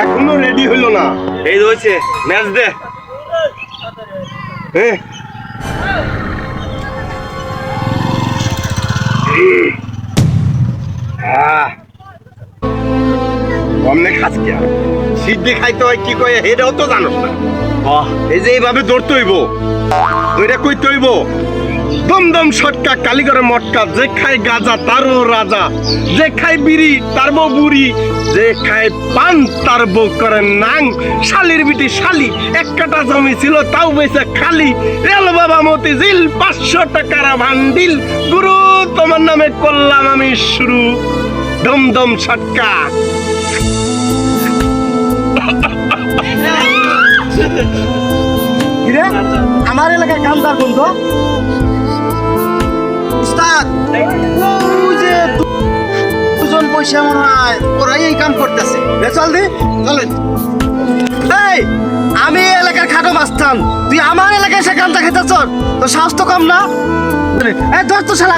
এখনো রেডি হইলো না। এই হইছে ম্যাচ দে। অমনে খাস কি আর সিদ্ধি খাইতে হয় কি কয় এটাও তো জানোস না। বাহ এই যে এইভাবে ধরতে হইব, ওইটা কইতে হইব দমদম সটকা কালীগড়ের মটকা, যে খায় গাজা তারও রাজা, যে খায় বিড়ি তার বউ বুড়ি, যে খায় পান তার বউ করে নাং, শালির বিটি শালি এক কাটা জমি ছিল তাও বেঁচে খালি, রেল বাবা মতিঝিল 500 টাকার ভান্ডিল, গুরু তোমার নামে করলাম আমি শুরু দমদম সটকা। কিরে আমার এলাকায় কামদার বন্ধ উস্তাদ, ওই যে দুজন পয়সা মনে হয় ওরাই এই কাম করতেছে। চল দি চলেন। এই আমি এই এলাকার খাটো মাস্তান, তুই আমার এলাকায় সে কামটা খেতে চল, তোর সাহস তো কম না। এই ধর তো শালা।